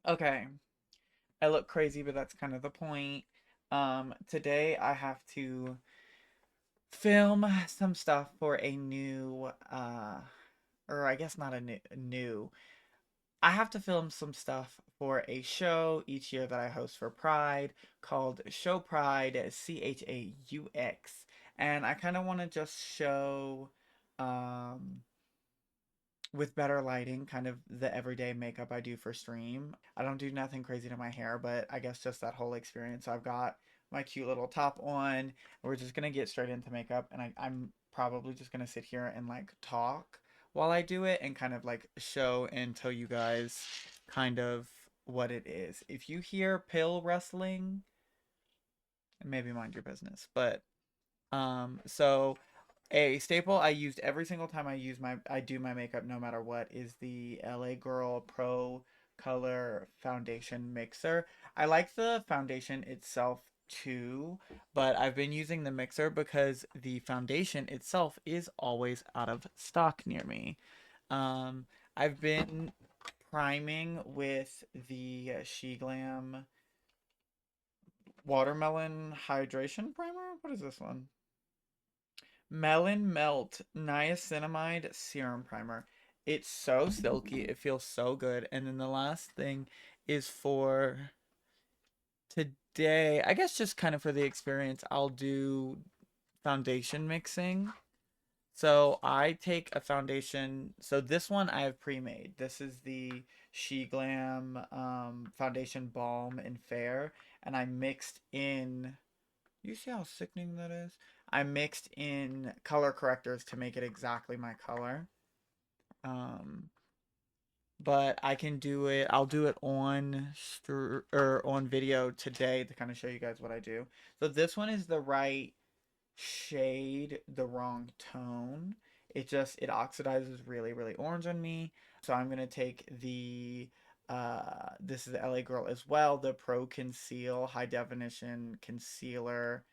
Okay, I look crazy, but that's kind of the point. Today I have to film some stuff for a new, or I guess not a new. I have to film some stuff for a show each year that I host for Pride called Show Pride, CHAUX. And I kind of want to just show, um, with better lighting, kind of the everyday makeup I do for stream. I don't do nothing crazy to my hair, but I guess just that whole experience. So I've got my cute little top on. We're just gonna get straight into makeup, and I'm probably just gonna sit here and like talk while I do it and kind of like show and tell you guys kind of what it is. If you hear pill rustling, maybe mind your business. But so a staple I used every single time I do my makeup no matter what is the LA Girl Pro Color Foundation Mixer. I like the foundation itself too, but I've been using the mixer because the foundation itself is always out of stock near me. I've been priming with the She Glam Watermelon Hydration Primer. What is this one? Melon Melt Niacinamide Serum Primer. It's so silky. It feels so good. And then the last thing is for today. I guess just kind of for the experience, I'll do foundation mixing. So I take a foundation. So this one I have pre-made. This is the She Glam Foundation Balm and Fair. And I mixed in, you see how sickening that is? I mixed in color correctors to make it exactly my color. Um, but I can do it. I'll do it or on video today to kind of show you guys what I do. So this one is the right shade, the wrong tone. It oxidizes really, really orange on me. So I'm gonna take the this is the LA Girl as well, the Pro Conceal High Definition Concealer.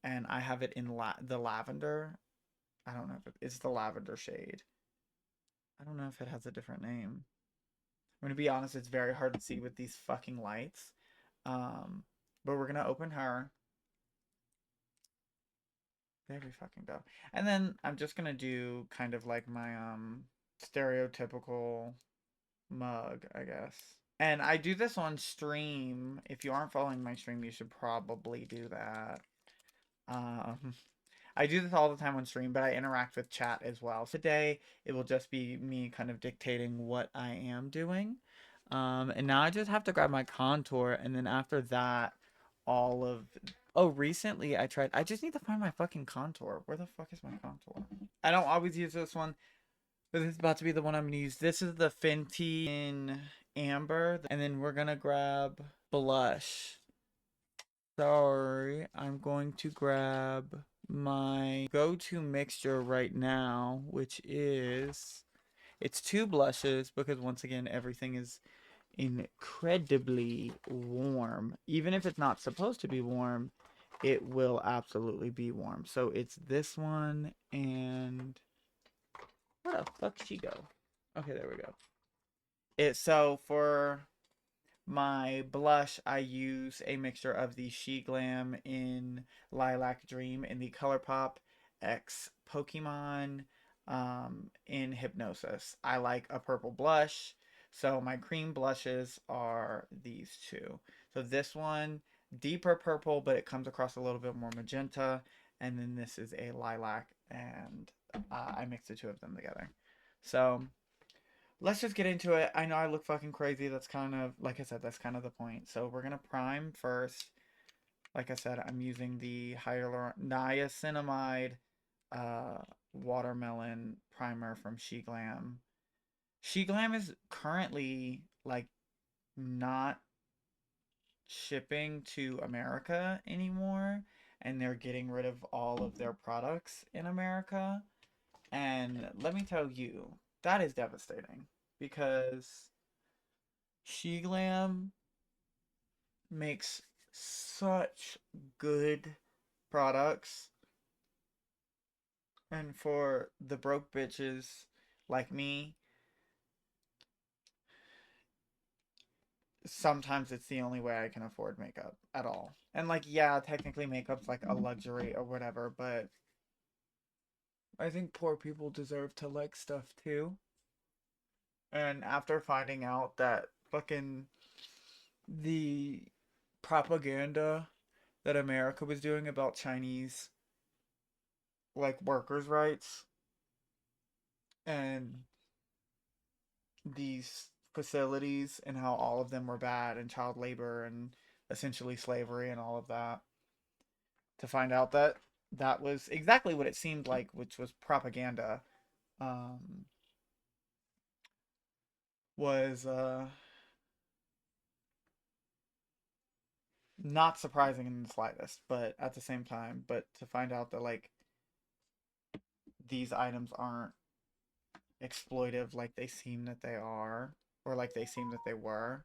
And I have it in the lavender. I don't know if it's the lavender shade. I don't know if it has a different name. I'm gonna be honest, it's very hard to see with these fucking lights. Um, but we're gonna open her. There we fucking go. And then I'm just gonna do kind of like my stereotypical mug, I guess. And I do this on stream. If you aren't following my stream, you should probably do that. Um, I do this all the time on stream, but I interact with chat as well. So today, it will just be me kind of dictating what I am doing. And now I just have to grab my contour, and then after that, all of... Oh, recently I just need to find my fucking contour. Where the fuck is my contour? I don't always use this one, but this is about to be the one I'm gonna use. This is the Fenty in Amber, and then we're gonna grab blush. Sorry, I'm going to grab my go-to mixture right now, which is it's two blushes because once again everything is incredibly warm. Even if it's not supposed to be warm, it will absolutely be warm. So it's this one and where the fuck did she go? Okay, there we go. So for my blush, I use a mixture of the She Glam in Lilac Dream and the ColourPop X Pokemon in Hypnosis. I like a purple blush, so my cream blushes are these two. So this one, deeper purple, but it comes across a little bit more magenta, and then this is a lilac, and I mix the two of them together. So let's just get into it. I know I look fucking crazy. That's kind of, like I said, that's kind of the point. So we're going to prime first. Like I said, I'm using the niacinamide uh, watermelon primer from She Glam. She Glam is currently like not shipping to America anymore, and they're getting rid of all of their products in America. And let me tell you, that is devastating because She Glam makes such good products, and for the broke bitches like me, sometimes it's the only way I can afford makeup at all. And like, yeah, technically makeup's like a luxury or whatever, but I think poor people deserve to like stuff too. And after finding out that fucking the propaganda that America was doing about Chinese like workers' rights and these facilities and how all of them were bad and child labor and essentially slavery and all of that, to find out that that was exactly what it seemed like, which was propaganda, um, was not surprising in the slightest. But at the same time, but to find out that like these items aren't exploitive like they seem that they are, or like they seem that they were.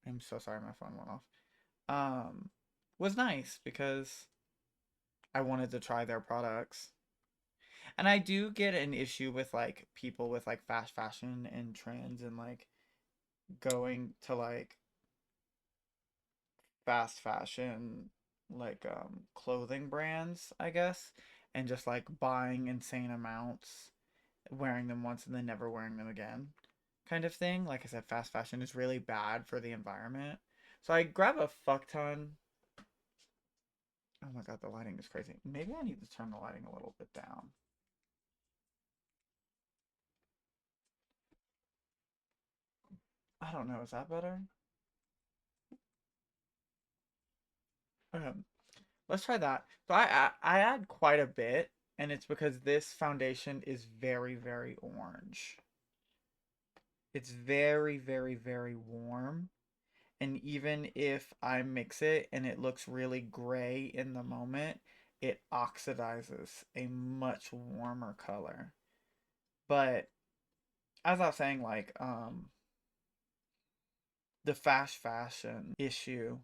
I'm so sorry, my phone went off. Was nice because I wanted to try their products. And I do get an issue with like people with like fast fashion and trends and like going to like fast fashion like clothing brands, I guess, and just like buying insane amounts, wearing them once and then never wearing them again. Kind of thing. Like I said, fast fashion is really bad for the environment. So I grab a fuck ton. Oh my god, the lighting is crazy. Maybe I need to turn the lighting a little bit down. I don't know. Is that better? Okay, let's try that. So I add quite a bit, and it's because this foundation is very, very orange. It's very, very, very warm. And even if I mix it and it looks really gray in the moment, it oxidizes a much warmer color. But as I was saying, like, the fast fashion issue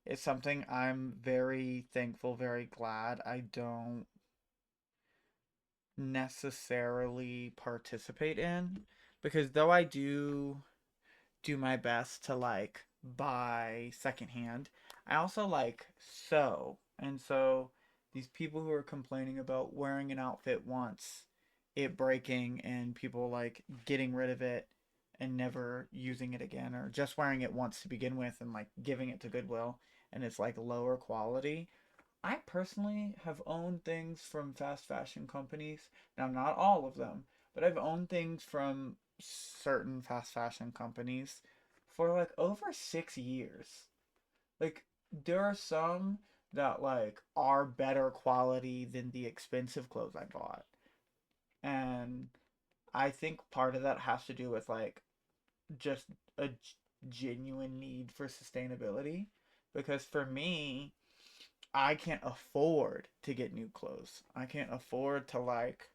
is something I'm very thankful, very glad I don't necessarily participate in, because though I do my best to like buy secondhand, I also like sew. And so these people who are complaining about wearing an outfit once, it breaking, and people like getting rid of it and never using it again, or just wearing it once to begin with and like giving it to Goodwill and it's like lower quality. I personally have owned things from fast fashion companies. Now, not all of them, but I've owned things from certain fast fashion companies for like over 6 years. Like, there are some that like are better quality than the expensive clothes I bought. And I think part of that has to do with like just a genuine need for sustainability. Because for me, I can't afford to get new clothes. I can't afford to like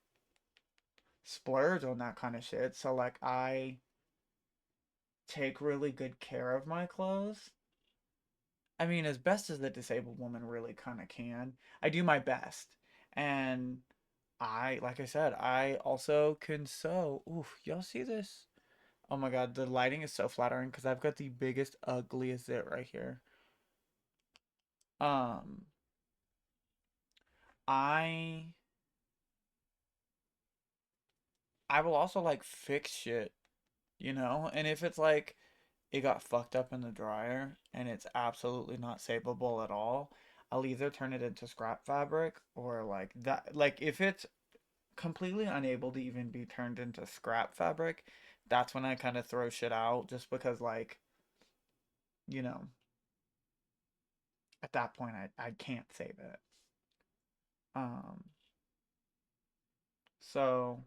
splurge on that kind of shit. So like I take really good care of my clothes. I mean, as best as the disabled woman really kind of can. I do my best. And I, like I said, I also can sew. Oof, y'all see this? Oh my god, the lighting is so flattering because I've got the biggest, ugliest zit right here. Um, I I will also like fix shit, you know? And if it's like it got fucked up in the dryer and it's absolutely not savable at all, I'll either turn it into scrap fabric or like that. Like if it's completely unable to even be turned into scrap fabric, that's when I kind of throw shit out just because like, you know, at that point I can't save it. Um so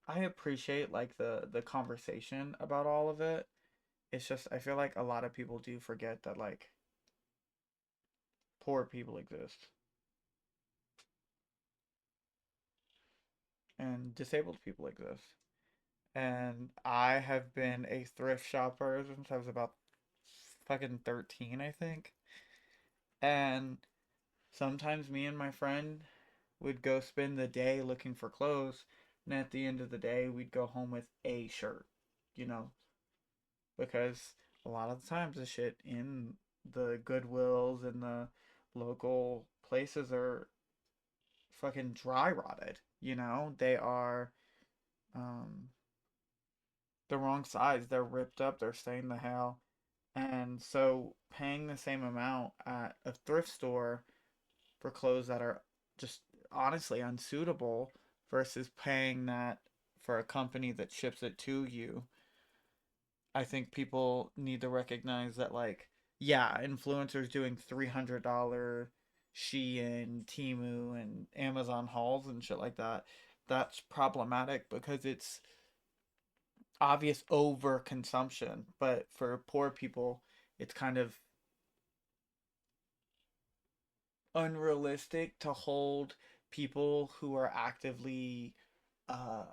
I appreciate like the conversation about all of it. It's just I feel like a lot of people do forget that like poor people exist and disabled people exist. And I have been a thrift shopper since I was about fucking 13, I think. And sometimes me and my friend would go spend the day looking for clothes, and at the end of the day, we'd go home with a shirt, you know, because a lot of the times the shit in the Goodwills and the local places are fucking dry rotted. You know, they are um, the wrong size. They're ripped up. They're stained the hell. And so paying the same amount at a thrift store for clothes that are just honestly unsuitable versus paying that for a company that ships it to you, I think people need to recognize that, like, yeah, influencers doing $300 Shein, Temu, and Amazon hauls and shit like that, that's problematic because it's obvious overconsumption. But for poor people, it's kind of unrealistic to hold people who are actively uh,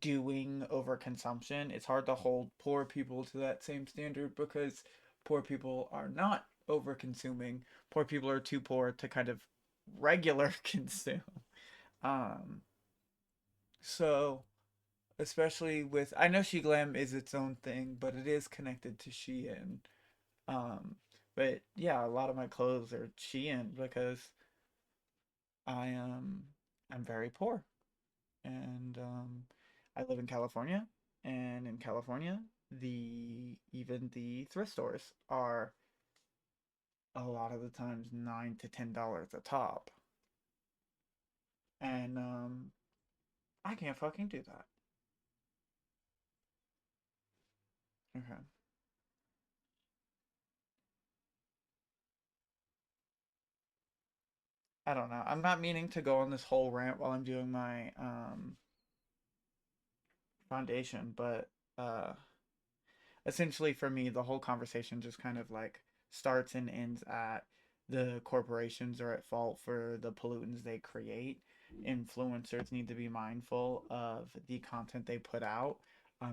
doing overconsumption. It's hard to hold poor people to that same standard because poor people are not over consuming. Poor people are too poor to kind of regular consume. Um, so especially with, I know She Glam is its own thing, but it is connected to Shein. Um, but yeah, a lot of my clothes are Shein because I I'm very poor and I live in California, and in California, the even the thrift stores are a lot of the times $9 to $10 a top, and I can't fucking do that. Okay, I don't know. I'm not meaning to go on this whole rant while I'm doing my foundation, but uh essentially for me the whole conversation just kind of like starts and ends at the corporations are at fault for the pollutants they create. Influencers need to be mindful of the content they put out,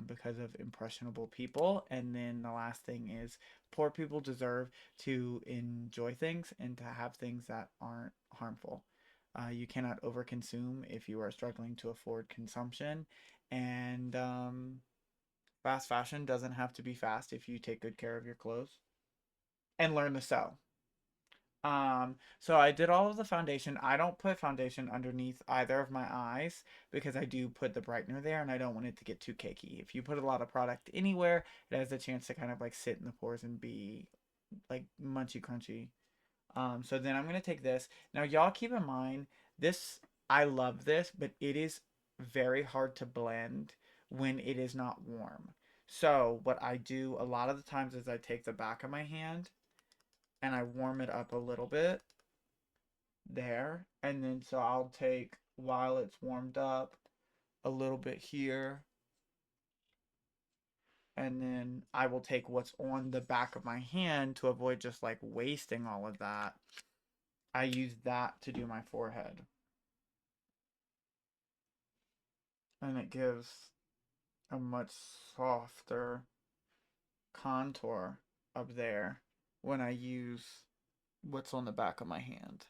because of impressionable people. And then the last thing is poor people deserve to enjoy things and to have things that aren't harmful. You cannot overconsume if you are struggling to afford consumption. And fast fashion doesn't have to be fast if you take good care of your clothes and learn to sew. So I did all of the foundation. I don't put foundation underneath either of my eyes because I do put the brightener there and I don't want it to get too cakey. If you put a lot of product anywhere, it has a chance to kind of like sit in the pores and be like munchy crunchy. So then I'm gonna take this. Now y'all keep in mind this. I love this, but it is very hard to blend when it is not warm. So what I do a lot of the times is I take the back of my hand and I warm it up a little bit there, and then so I'll take while it's warmed up a little bit here, and then I will take what's on the back of my hand to avoid just like wasting all of that. I use that to do my forehead. And it gives a much softer contour up there when I use what's on the back of my hand.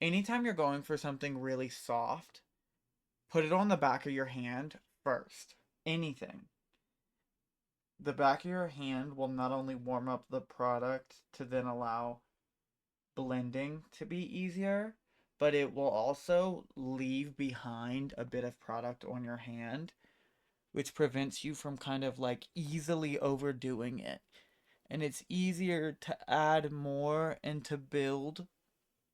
Anytime you're going for something really soft, put it on the back of your hand first. Anything. The back of your hand will not only warm up the product to then allow blending to be easier, but it will also leave behind a bit of product on your hand, which prevents you from kind of like easily overdoing it. And it's easier to add more and to build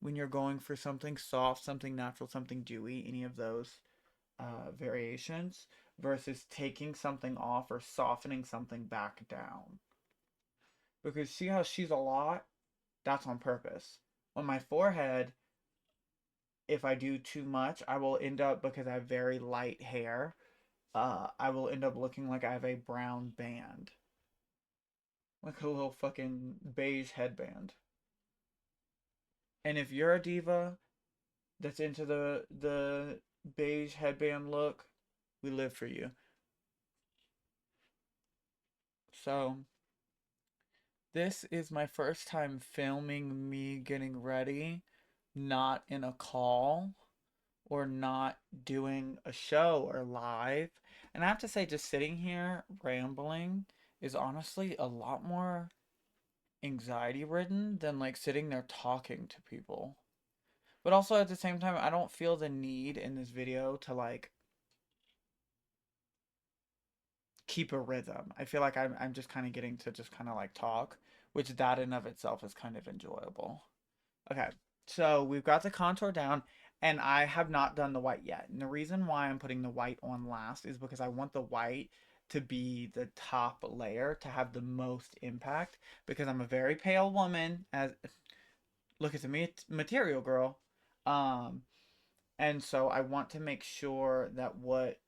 when you're going for something soft, something natural, something dewy, any of those variations, versus taking something off or softening something back down. Because see how she's a lot? That's on purpose. On my forehead, if I do too much, I will end up, because I have very light hair, I will end up looking like I have a brown band. Like a little fucking beige headband. And if you're a diva that's into the beige headband look, we live for you. So, this is my first time filming me getting ready, not in a call or not doing a show or live. And I have to say, just sitting here rambling is honestly a lot more anxiety ridden than like sitting there talking to people. But also at the same time, I don't feel the need in this video to like keep a rhythm. I feel like I'm just kind of getting to just kind of like talk, which that in of itself is kind of enjoyable. Okay, so we've got the contour down, and I have not done the white yet. And the reason why I'm putting the white on last is because I want the white to be the top layer to have the most impact because I'm a very pale woman as look at the material girl. Um and so I want to make sure that what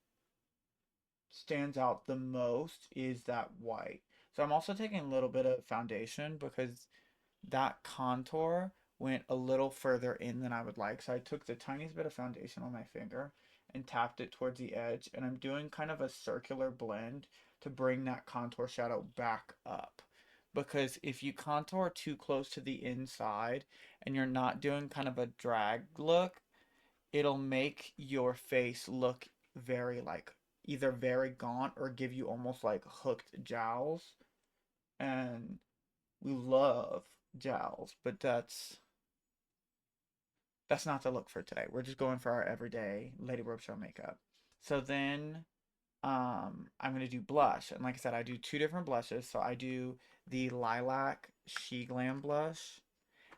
stands out the most is that white. So I'm also taking a little bit of foundation because that contour went a little further in than I would like. So I took the tiniest bit of foundation on my finger and tapped it towards the edge. And I'm doing kind of a circular blend to bring that contour shadow back up. Because if you contour too close to the inside and you're not doing kind of a drag look, it'll make your face look very like either very gaunt or give you almost like hooked jowls. And we love jowls, but that's not the look for today. We're just going for our everyday LadyRobichaux makeup. So then I'm gonna do blush. And like I said, I do two different blushes. So I do the lilac She Glam blush.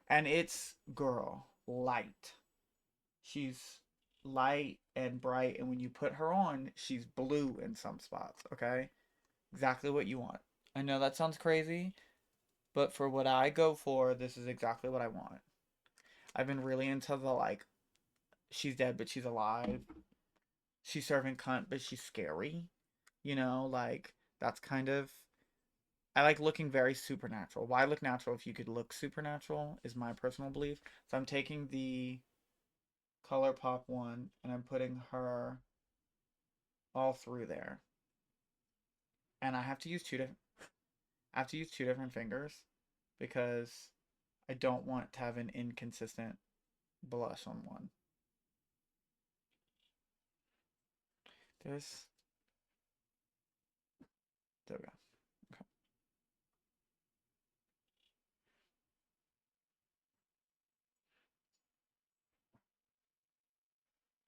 And it's girl, light. She's light and bright, and when you put her on, she's blue in some spots, okay? Exactly what you want. I know that sounds crazy, but for what I go for, this is exactly what I want. I've been really into the like, she's dead but she's alive. She's serving cunt but she's scary. You know, like that's kind of I like looking very supernatural. Why look natural if you could look supernatural is my personal belief. So I'm taking the ColourPop one and I'm putting her all through there. And I have to use two different fingers because I don't want to have an inconsistent blush on one. There's there we go.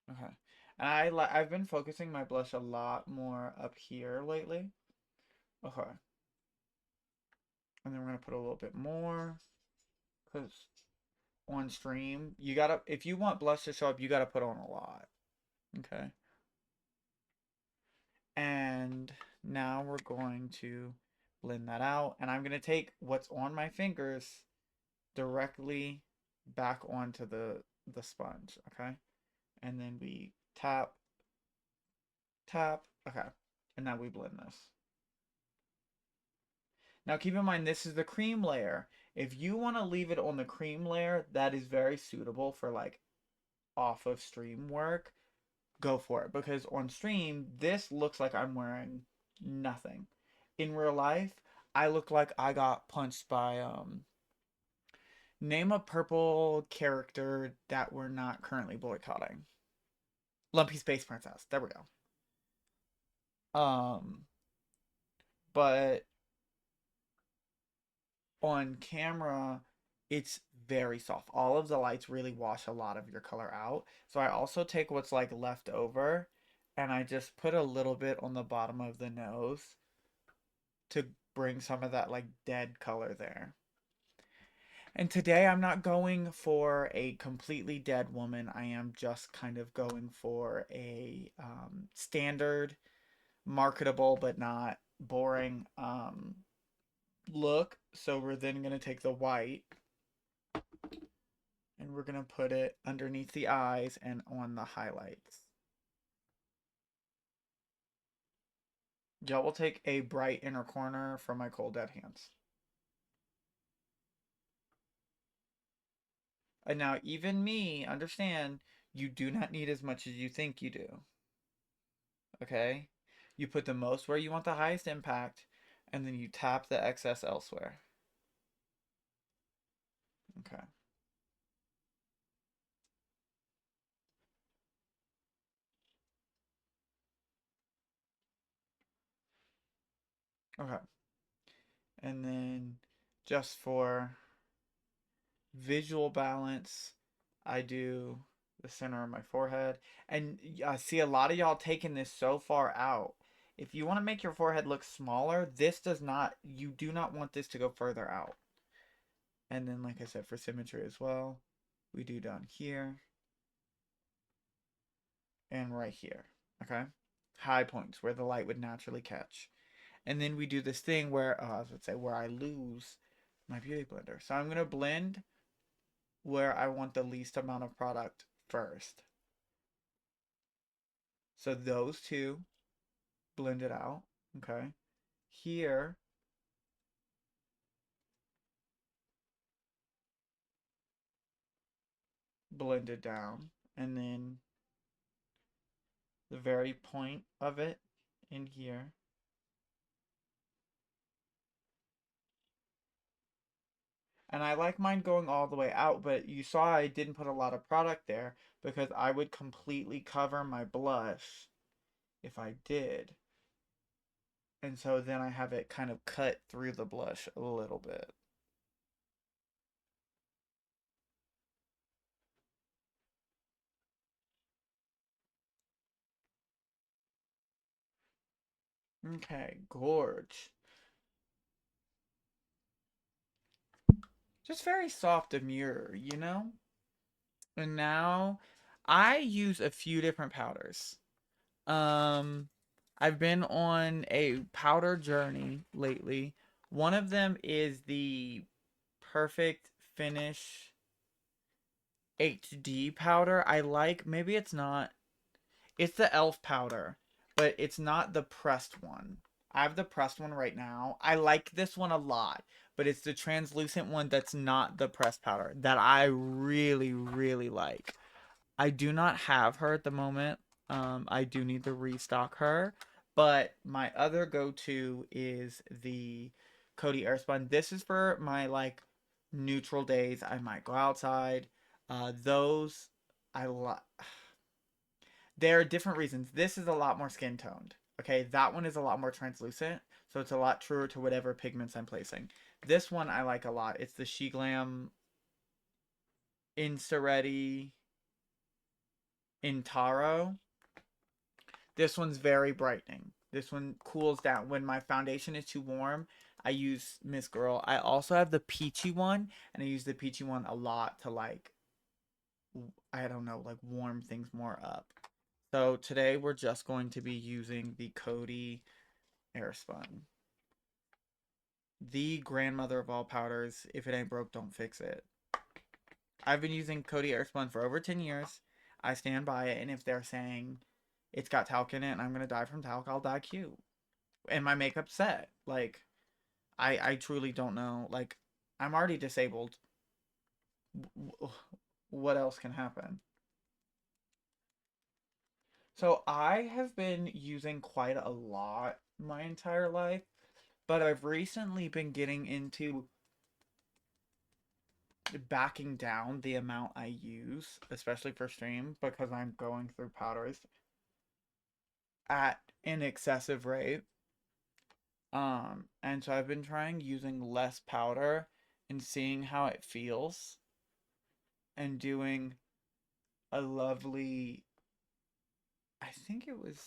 Okay. And I've been focusing my blush a lot more up here lately. Okay. And then we're gonna put a little bit more because on stream you gotta if you want blush to show up you gotta put on a lot. Okay. And now we're going to blend that out, and I'm gonna take what's on my fingers directly back onto the sponge. Okay. And then we tap tap. Okay. And now we blend this. Now keep in mind this is the cream layer. If you want to leave it on the cream layer, that is very suitable for like off of stream work. Go for it because on stream this looks like I'm wearing nothing. In real life, I look like I got punched by name a purple character that we're not currently boycotting. Lumpy Space Princess. There we go. Um but on camera it's very soft. All of the lights really wash a lot of your color out. So I also take what's like left over and I just put a little bit on the bottom of the nose to bring some of that like dead color there. And today I'm not going for a completely dead woman. I am just kind of going for a standard, marketable but not boring look. So we're then going to take the white and we're going to put it underneath the eyes and on the highlights. Y'all will take a bright inner corner from my cold dead hands. And now even me, understand, you do not need as much as you think you do. Okay? You put the most where you want the highest impact, and then you tap the excess elsewhere. Okay. Okay. And then just for visual balance, I do the center of my forehead. And I see a lot of y'all taking this so far out. If you want to make your forehead look smaller, this does not, you do not want this to go further out. And then, like I said, for symmetry as well, we do down here and right here. Okay? High points where the light would naturally catch. And then we do this thing where, I would say, where I lose my beauty blender. So I'm going to blend where I want the least amount of product first. So those two blend it out. Okay. Here, blend it down. And then the very point of it in here. And I like mine going all the way out, but you saw I didn't put a lot of product there because I would completely cover my blush if I did. And so then I have it kind of cut through the blush a little bit. Okay, gorge. Just very soft demure, you know? And now I use a few different powders. Um, I've been on a powder journey lately. One of them is the Perfect Finish HD powder. I like, maybe it's not, it's the e.l.f. powder, but it's not the pressed one. I have the pressed one right now. I like this one a lot, but it's the translucent one that's not the pressed powder that I really, really like. I do not have her at the moment. I do need to restock her, but my other go-to is the Coty Airspun. This is for my like neutral days. I might go outside. Those I like. There are different reasons. This is a lot more skin toned. Okay, that one is a lot more translucent, so it's a lot truer to whatever pigments I'm placing. This one I like a lot. It's the She Glam Insta Ready Intaro. This one's very brightening. This one cools down. When my foundation is too warm, I use Miss Girl. I also have the peachy one, and I use the peachy one a lot to like, I don't know, like warm things more up. So today we're just going to be using the Coty Airspun. The grandmother of all powders. If it ain't broke, don't fix it. I've been using Coty Airspun for over 10 years. I stand by it, and if they're saying it's got talc in it and I'm gonna die from talc, I'll die cute. And my makeup set. Like, I truly don't know. Like, I'm already disabled. What else can happen? So I have been using quite a lot my entire life, but I've recently been getting into backing down the amount I use, especially for stream, because I'm going through powders at an excessive rate. And so I've been trying using less powder and seeing how it feels and doing a lovely, I think it was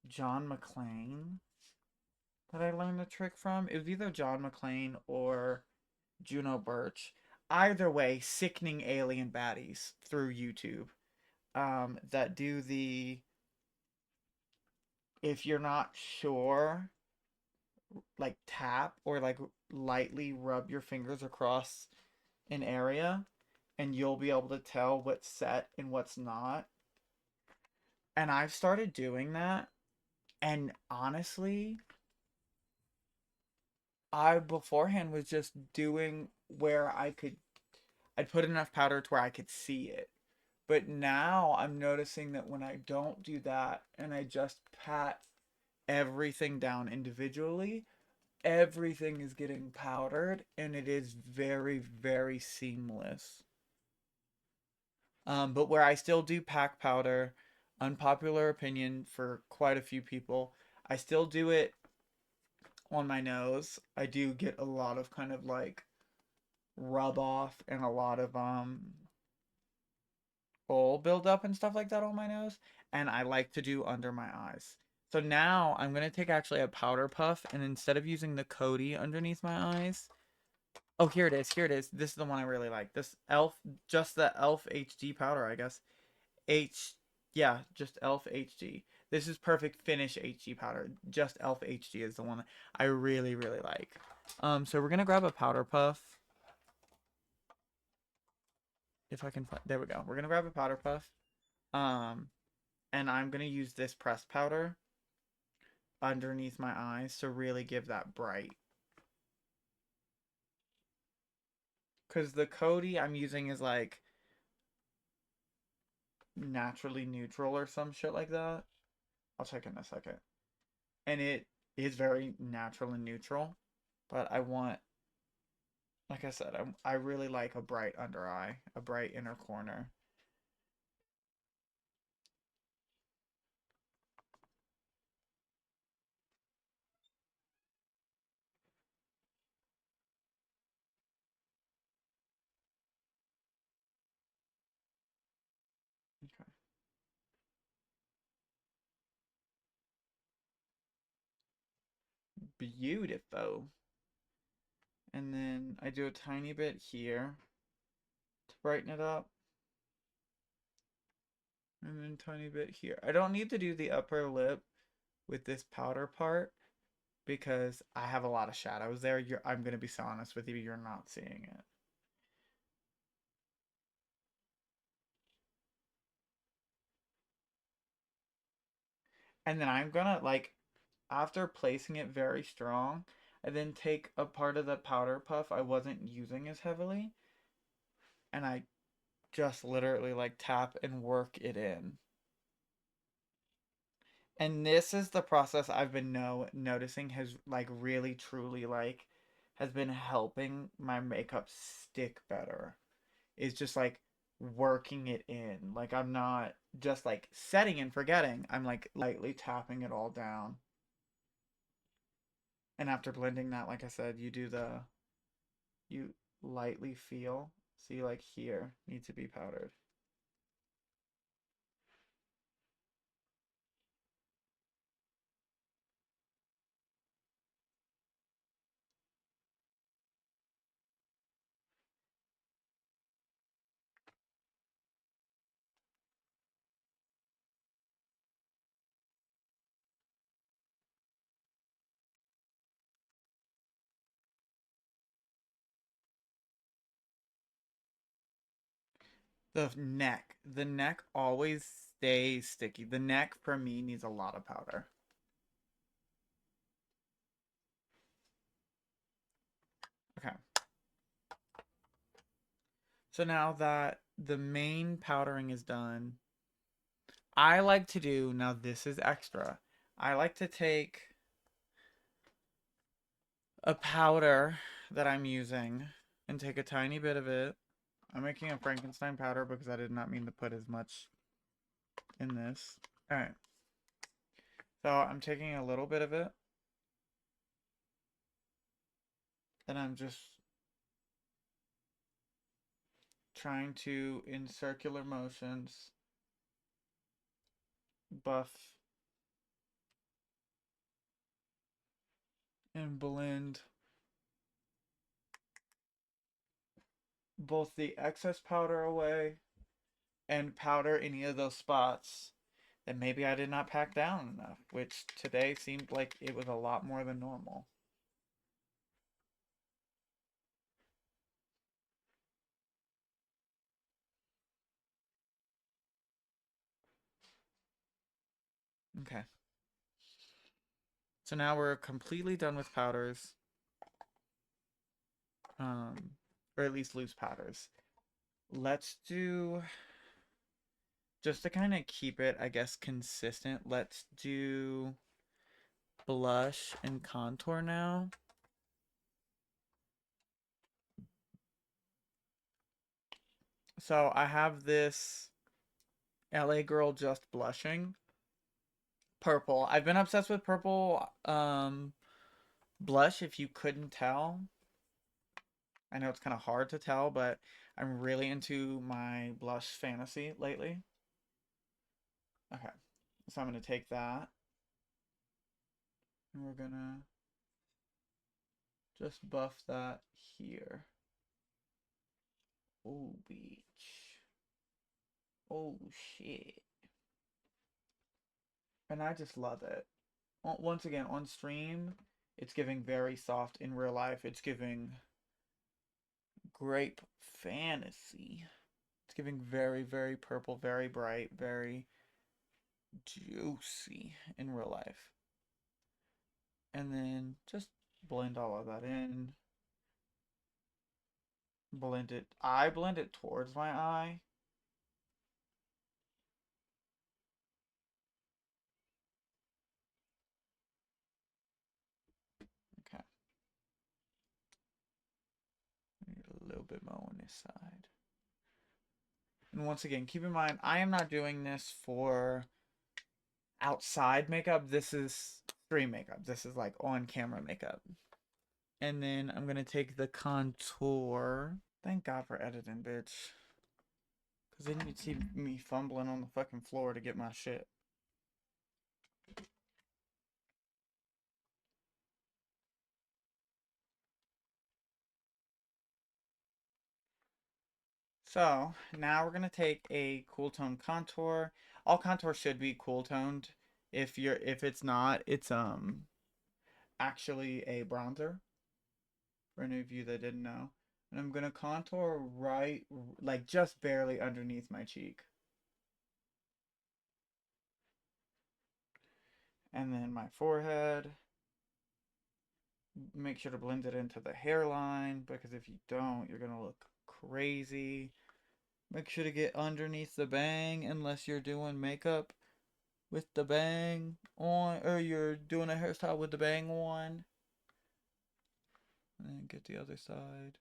John McClane that I learned the trick from. It was either John McClane or Juno Birch. Either way, sickening alien baddies through YouTube that do the, if you're not sure, like tap or like lightly rub your fingers across an area and you'll be able to tell what's set and what's not. And I've started doing that. And honestly, I beforehand was just doing where I'd put enough powder to where I could see it. But now I'm noticing that when I don't do that and I just pat everything down individually, everything is getting powdered and it is very, very seamless. But where I still do pack powder, unpopular opinion for quite a few people, I still do it on my nose. I do get a lot of kind of like rub off and a lot of oil buildup and stuff like that on my nose. And I like to do under my eyes. So now I'm gonna take actually a powder puff, and instead of using the Coty underneath my eyes, oh, here it is, here it is. This is the one I really like. This Elf, just the Elf HD powder, I guess. H, yeah, just Elf HD. This is perfect finish HD powder. Just Elf HD is the one I really, really like. So we're gonna grab a powder puff. If I can find, there we go. We're gonna grab a powder puff. Um, and I'm gonna use this pressed powder underneath my eyes to really give that bright. Cause the Coty I'm using is like naturally neutral or some shit like that. I'll check in a second. And it is very natural and neutral. But I want, like I said, I really like a bright under eye, a bright inner corner. Okay. Beautiful. And then I do a tiny bit here to brighten it up. And then tiny bit here. I don't need to do the upper lip with this powder part because I have a lot of shadows there. I'm gonna be so honest with you, you're not seeing it. And then I'm gonna like, after placing it very strong, I then take a part of the powder puff I wasn't using as heavily, and I just literally like tap and work it in. And this is the process I've been noticing has like really truly like has been helping my makeup stick better. Is just like working it in. Like I'm not just like setting and forgetting. I'm like lightly tapping it all down. And after blending that, like I said, you lightly feel. See, like here needs to be powdered. The neck always stays sticky. The neck for me needs a lot of powder. Okay. So now that the main powdering is done, I like to do, now this is extra. I like to take a powder that I'm using and take a tiny bit of it. I'm making a Frankenstein powder because I did not mean to put as much in this. All right. So I'm taking a little bit of it and I'm just trying to, in circular motions, buff and blend both the excess powder away and powder any of those spots that maybe I did not pack down enough, which today seemed like it was a lot more than normal. Okay. So now we're completely done with powders. Or at least loose powders. Let's do, just to kind of keep it, I guess, consistent, let's do blush and contour now. So I have this LA Girl Just Blushing purple. I've been obsessed with purple Blush, if you couldn't tell, I know it's kind of hard to tell, but I'm really into my blush fantasy lately. Okay, so I'm going to take that and we're going to just buff that here. Oh, beach. Oh, shit. And I just love it. Once again, on stream, it's giving very soft. In real life, it's giving grape fantasy. It's giving very, very purple, very bright, very juicy in real life. And then just blend all of that in. Blend it. I blend it towards my eye. Okay. Need a little bit more on this side. And once again, keep in mind, I am not doing this for outside makeup. This is stream makeup. This is like on camera makeup. And then I'm going to take the contour. Thank God for editing, bitch. Because then you'd see me fumbling on the fucking floor to get my shit. So now we're going to take a cool tone contour. All contour should be cool toned. If it's not, it's actually a bronzer. For any of you that didn't know. And I'm going to contour right, like just barely underneath my cheek. And then my forehead. Make sure to blend it into the hairline because if you don't, you're going to look crazy. Make sure to get underneath the bang unless you're doing makeup with the bang on or you're doing a hairstyle with the bang on. And then get the other side.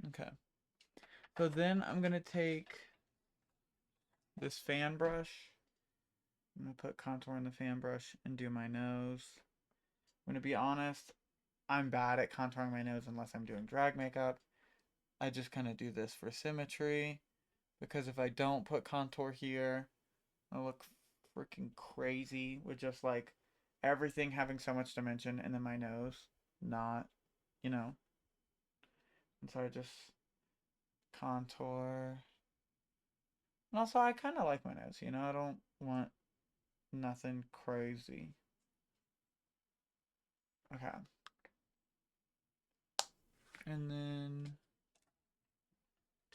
Okay. So then I'm going to take this fan brush. I'm going to put contour in the fan brush and do my nose. I'm going to be honest, I'm bad at contouring my nose unless I'm doing drag makeup. I just kind of do this for symmetry because if I don't put contour here, I look freaking crazy with just like everything having so much dimension and then my nose not, you know. And so I just contour. And also I kind of like my nose, you know. I don't want nothing crazy. Okay. And then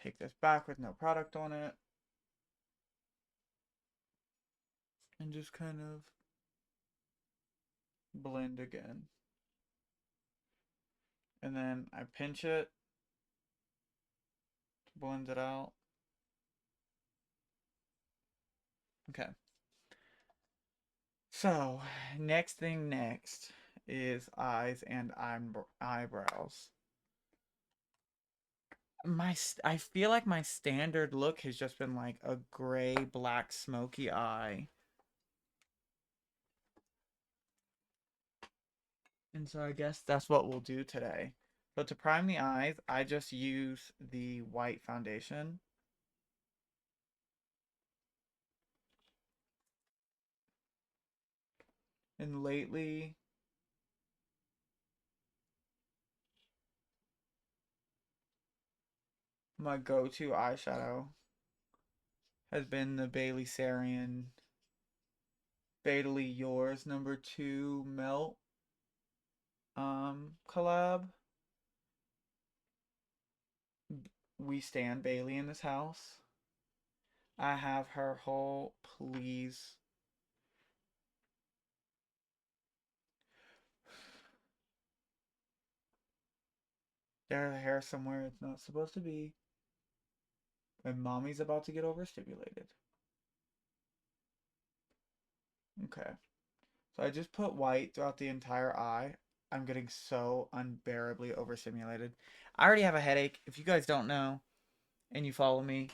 take this back with no product on it. And just kind of blend again. And then I pinch it to blend it out. Okay. So, next thing next is eyes and eyebrows. I feel like my standard look has just been like a gray, black, smoky eye. And so I guess that's what we'll do today. So to prime the eyes, I just use the white foundation. And lately, my go-to eyeshadow has been the Bailey Sarian Fatally Yours #2 Melt collab. We stand Bailey in this house. I have her whole please. There's hair somewhere it's not supposed to be. And mommy's about to get overstimulated. Okay. So I just put white throughout the entire eye. I'm getting so unbearably overstimulated. I already have a headache. If you guys don't know and you follow me,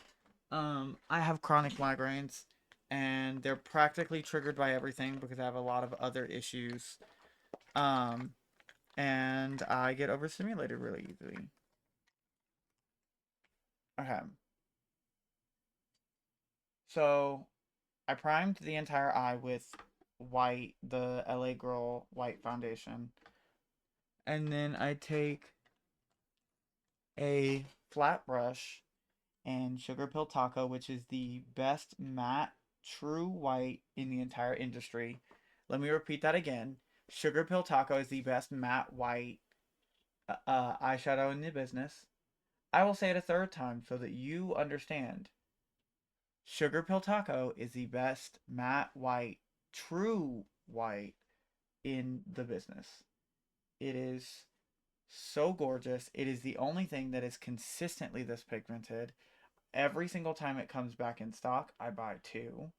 I have chronic migraines and they're practically triggered by everything because I have a lot of other issues. Um, and I get overstimulated really easily. Okay. So I primed the entire eye with the LA Girl white foundation. And then I take a flat brush and Sugar Pill Taco, which is the best matte true white in the entire industry. Let me repeat that again. Sugar Pill Taco is the best matte white eyeshadow in the business. I will say it a third time so that you understand. Sugar Pill Taco is the best matte white, true white in the business. It is so gorgeous. It is the only thing that is consistently this pigmented. Every single time it comes back in stock, I buy two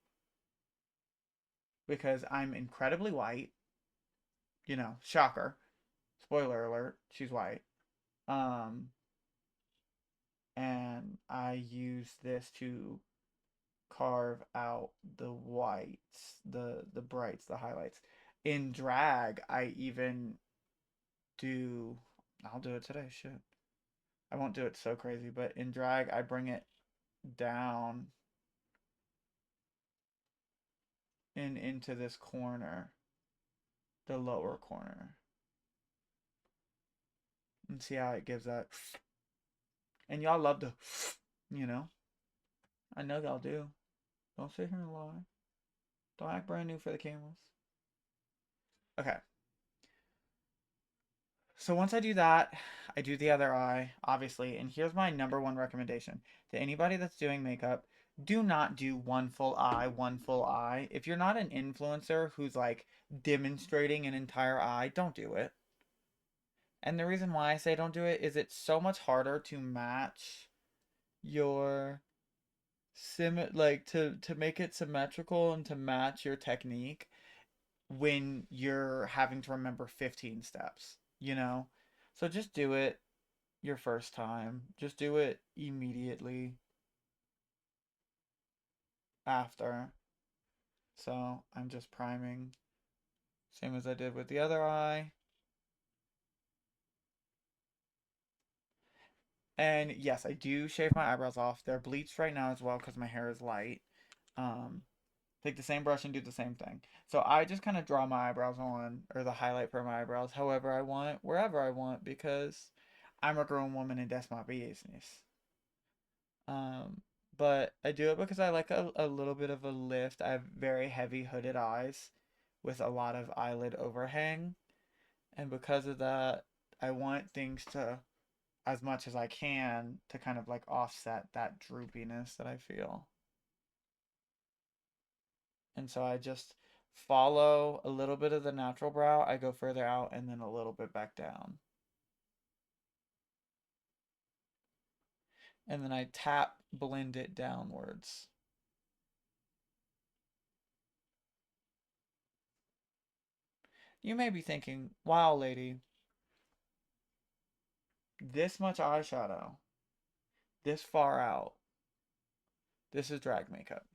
because I'm incredibly white. You know, shocker. Spoiler alert, she's white. Um, and I use this to carve out the whites, the brights, the highlights. In drag, I even do I'll do it today, shit. I won't do it so crazy, but in drag I bring it down and into this corner, the lower corner. And see how it gives that. And y'all love to, you know. I know y'all do. Don't sit here and lie. Don't act brand new for the cameras. Okay. So once I do that, I do the other eye, obviously. And here's my number one recommendation to anybody that's doing makeup. Do not do one full eye, one full eye. If you're not an influencer who's like demonstrating an entire eye, don't do it. And the reason why I say don't do it is it's so much harder to match your like to make it symmetrical and to match your technique when you're having to remember 15 steps, you know? So just do it your first time. Just do it immediately after. So I'm just priming, same as I did with the other eye. And yes, I do shave my eyebrows off. They're bleached right now as well because my hair is light. Um, Take the same brush and do the same thing. So I just kind of draw my eyebrows on, or the highlight for my eyebrows, however I want, wherever I want, because I'm a grown woman and that's my business. Um, but I do it because I like a little bit of a lift. I have very heavy hooded eyes with a lot of eyelid overhang. And because of that, I want things to, as much as I can, to kind of like offset that droopiness that I feel. And so I just follow a little bit of the natural brow. I go further out and then a little bit back down. And then I tap, blend it downwards. You may be thinking, wow, lady, this much eyeshadow, this far out, this is drag makeup.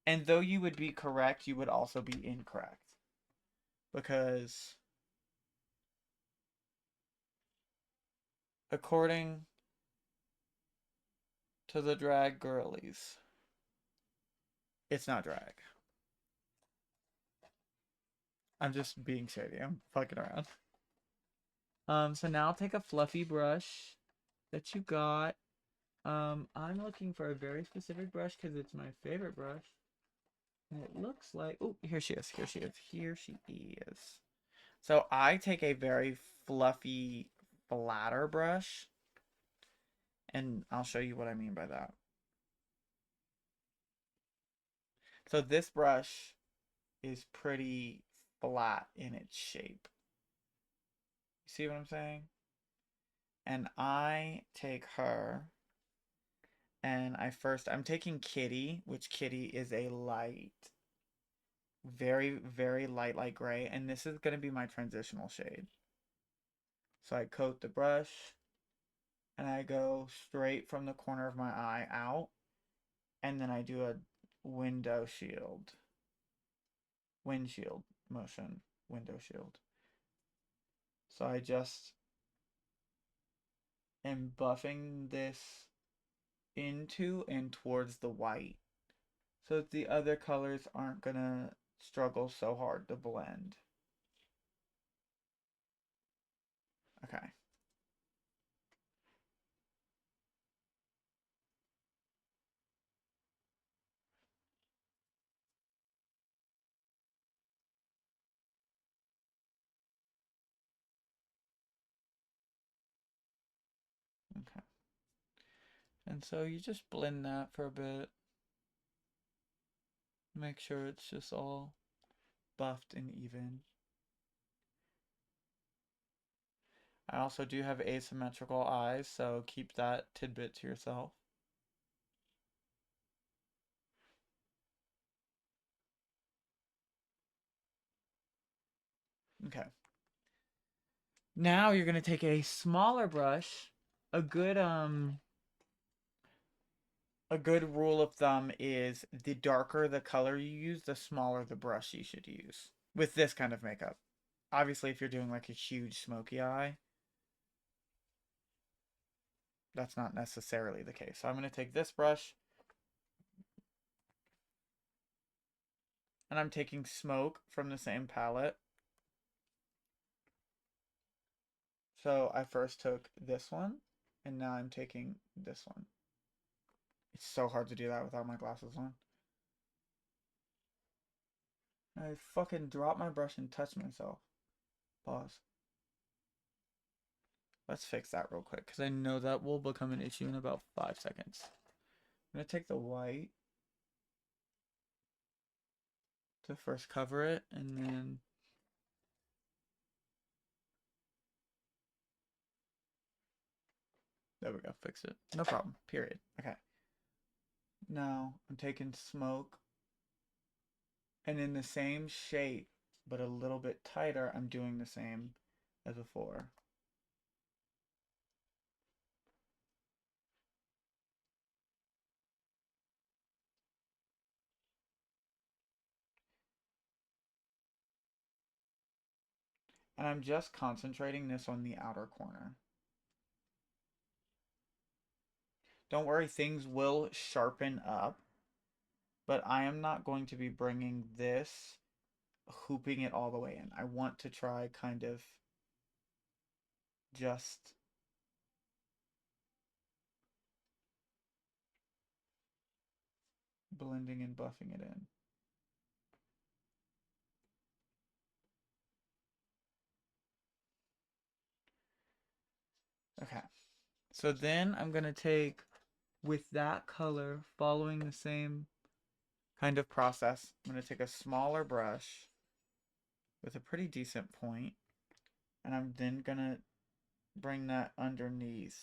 And though you would be correct, you would also be incorrect. Because according to the drag girlies, it's not drag. I'm just being shady. I'm fucking around. So now I'll take a fluffy brush that you got. I'm looking for a very specific brush because it's my favorite brush. And it looks like, oh, here she is. Here she is. Here she is. So I take a very fluffy, flatter brush, and I'll show you what I mean by that. So this brush is pretty flat in its shape. You see what I'm saying? And I take her and I'm taking Kitty, which Kitty is a light very, very light gray, and this is going to be my transitional shade. So I coat the brush, and I go straight from the corner of my eye out, and then I do a window shield, windshield motion, window shield. So I just am buffing this into and towards the white, so that the other colors aren't gonna struggle so hard to blend. Okay. Okay. And so you just blend that for a bit. Make sure it's just all buffed and even. I also do have asymmetrical eyes, so keep that tidbit to yourself. Okay. Now you're going to take a smaller brush. A good rule of thumb is the darker the color you use, the smaller the brush you should use with this kind of makeup. Obviously, if you're doing like a huge smoky eye, that's not necessarily the case. So I'm going to take this brush, and I'm taking Smoke from the same palette. So I first took this one, and now I'm taking this one. It's so hard to do that without my glasses on. I fucking dropped my brush and touched myself. Pause. Let's fix that real quick, because I know that will become an issue in about 5 seconds. I'm going to take the white to first cover it, and then there we go, fix it. No problem, period. Okay. Now I'm taking Smoke, and in the same shape, but a little bit tighter, I'm doing the same as before. And I'm just concentrating this on the outer corner. Don't worry, things will sharpen up, but I am not going to be bringing this, hooping it all the way in. I want to try kind of just blending and buffing it in. Okay, so then I'm going to take, with that color, following the same kind of process, I'm going to take a smaller brush with a pretty decent point, and I'm then going to bring that underneath.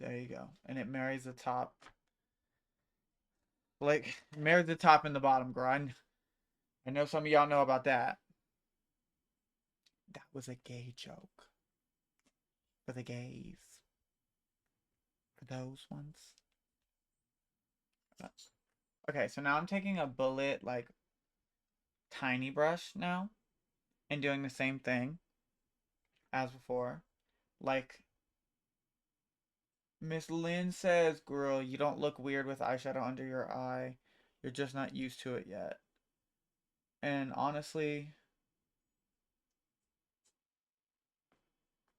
There you go. And it marries the top. Like, marries the top and the bottom, grind. I know some of y'all know about that. That was a gay joke. For the gays. For those ones. Okay, so now I'm taking a bullet, like, tiny brush now. And doing the same thing as before. Like, Miss Lynn says, girl, you don't look weird with eyeshadow under your eye. You're just not used to it yet. And honestly,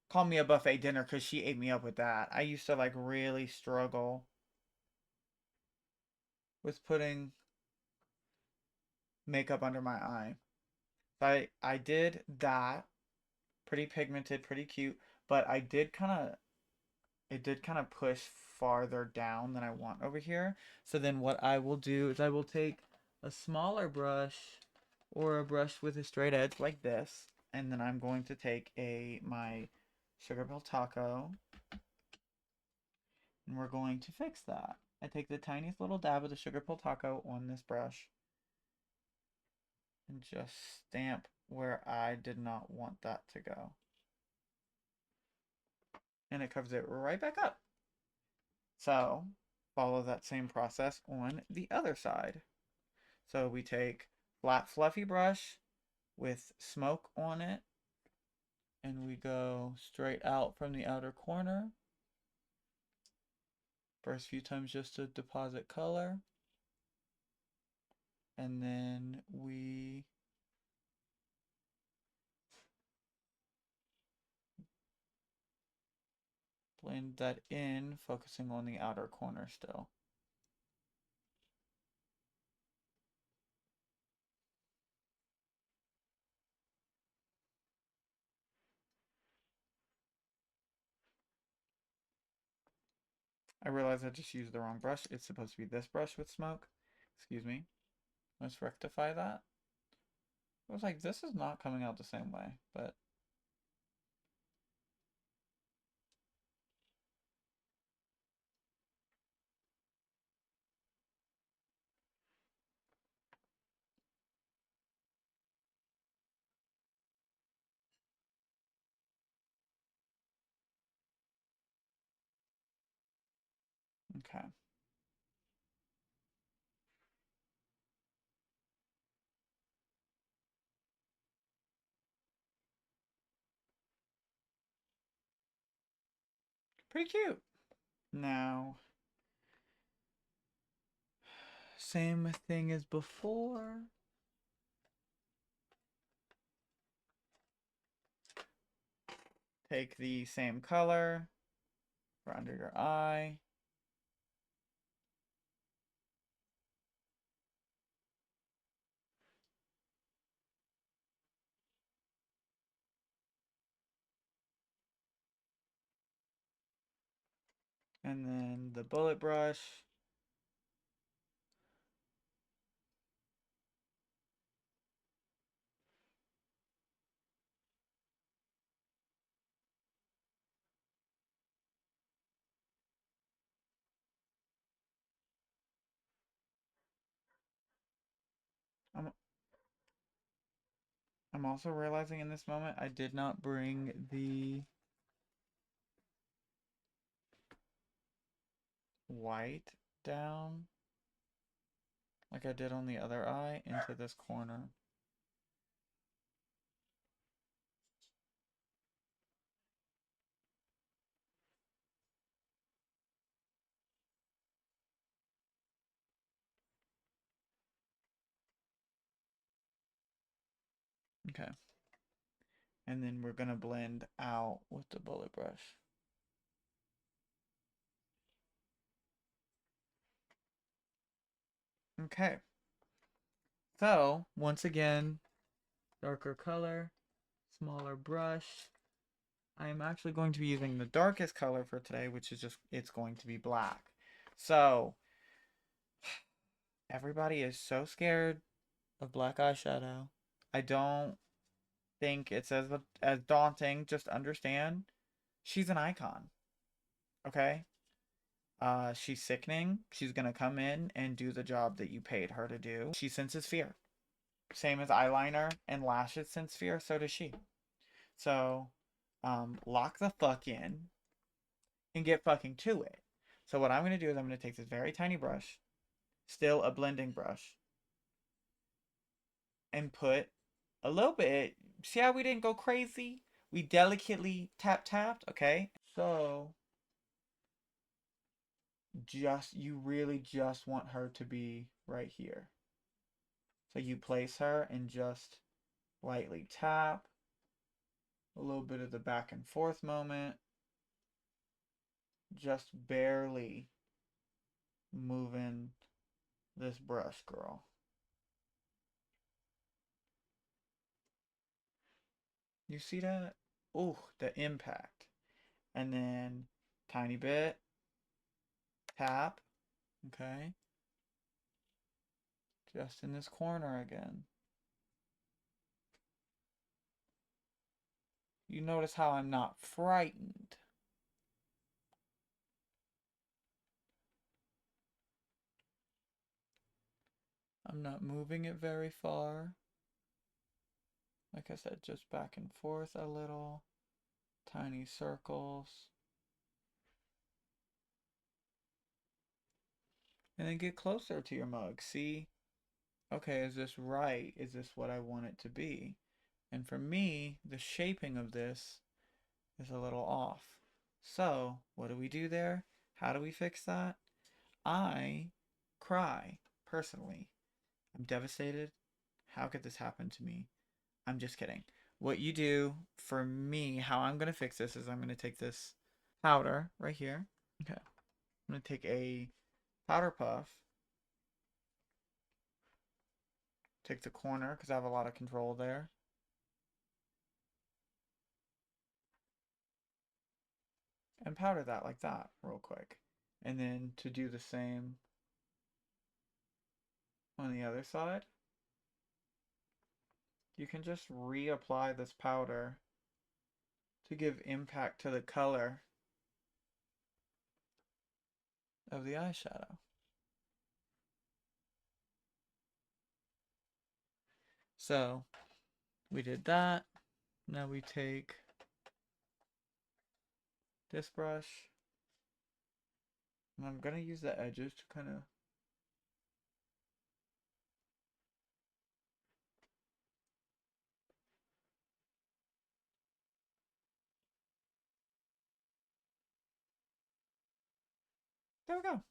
call me a buffet dinner because she ate me up with that. I used to like really struggle with putting makeup under my eye. I did that. Pretty pigmented, pretty cute. But it did kind of push farther down than I want over here. So then what I will do is I will take a smaller brush or a brush with a straight edge like this. And then I'm going to take my Sugar Pill Taco and we're going to fix that. I take the tiniest little dab of the Sugar Pill Taco on this brush and just stamp where I did not want that to go. And it covers it right back up. So follow that same process on the other side. So we take flat fluffy brush with smoke on it and we go straight out from the outer corner. First few times just to deposit color. And then we blend that in, focusing on the outer corner still. I realized I just used the wrong brush. It's supposed to be this brush with smoke. Excuse me. Let's rectify that. I was like, this is not coming out the same way, but okay. Pretty cute. Now, same thing as before. Take the same color for under your eye. And then the bullet brush. I'm, I'm also realizing in this moment I did not bring the white down like I did on the other eye into this corner. Okay. And then we're gonna blend out with the bullet brush. Okay. So, once again, darker color, smaller brush. I am actually going to be using the darkest color for today, which is just, it's going to be black. So, everybody is so scared of black eyeshadow. I don't think it's as daunting. Just understand, she's an icon. Okay? She's sickening. She's gonna come in and do the job that you paid her to do. She senses fear. Same as eyeliner and lashes sense fear, so does she. So, lock the fuck in and get fucking to it. So what I'm gonna do is I'm gonna take this very tiny brush, still a blending brush, and put a little bit. See how we didn't go crazy? We delicately tapped, okay? So you really just want her to be right here. So you place her and just lightly tap, a little bit of the back and forth moment, just barely moving this brush, girl. You see that? Ooh, the impact. And then tiny bit, tap, okay? Just in this corner again. You notice how I'm not frightened. I'm not moving it very far. Like I said, just back and forth a little. Tiny circles. And then get closer to your mug. See? Okay, is this right? Is this what I want it to be? And for me, the shaping of this is a little off. So, what do we do there? How do we fix that? I cry, personally. I'm devastated. How could this happen to me? I'm just kidding. What you do for me, how I'm going to fix this is I'm going to take this powder right here. Okay. I'm going to take a powder puff. Take the corner because I have a lot of control there. And powder that like that real quick. And then to do the same on the other side, you can just reapply this powder to give impact to the color of the eyeshadow. So we did that. Now we take this brush. And I'm going to use the edges to kind of there we go.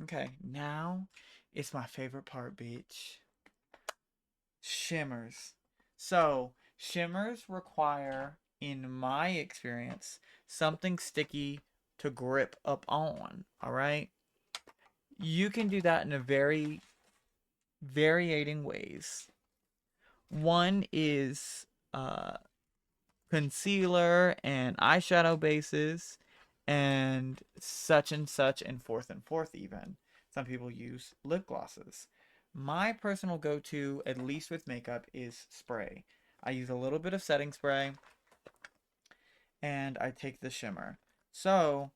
Okay, now it's my favorite part, bitch. Shimmers. So, shimmers require, in my experience, something sticky to grip up on, all right? You can do that in a very varying ways. One is concealer and eyeshadow bases and such and forth even. Some people use lip glosses. My personal go-to, at least with makeup, is spray. I use a little bit of setting spray and I take the shimmer. So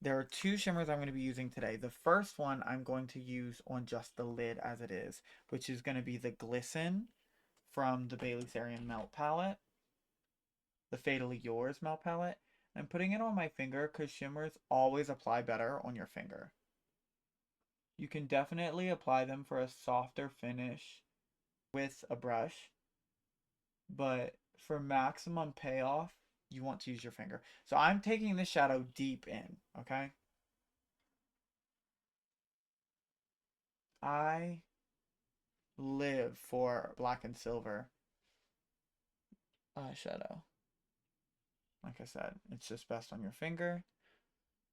there are two shimmers I'm going to be using today. The first one I'm going to use on just the lid as it is, which is going to be the Glisten from the Bailey Sarian Melt Palette, the Fatally Yours Melt Palette. I'm putting it on my finger because shimmers always apply better on your finger. You can definitely apply them for a softer finish with a brush, but for maximum payoff, you want to use your finger. So I'm taking this shadow deep in, okay? I live for black and silver eyeshadow. Like I said, it's just best on your finger.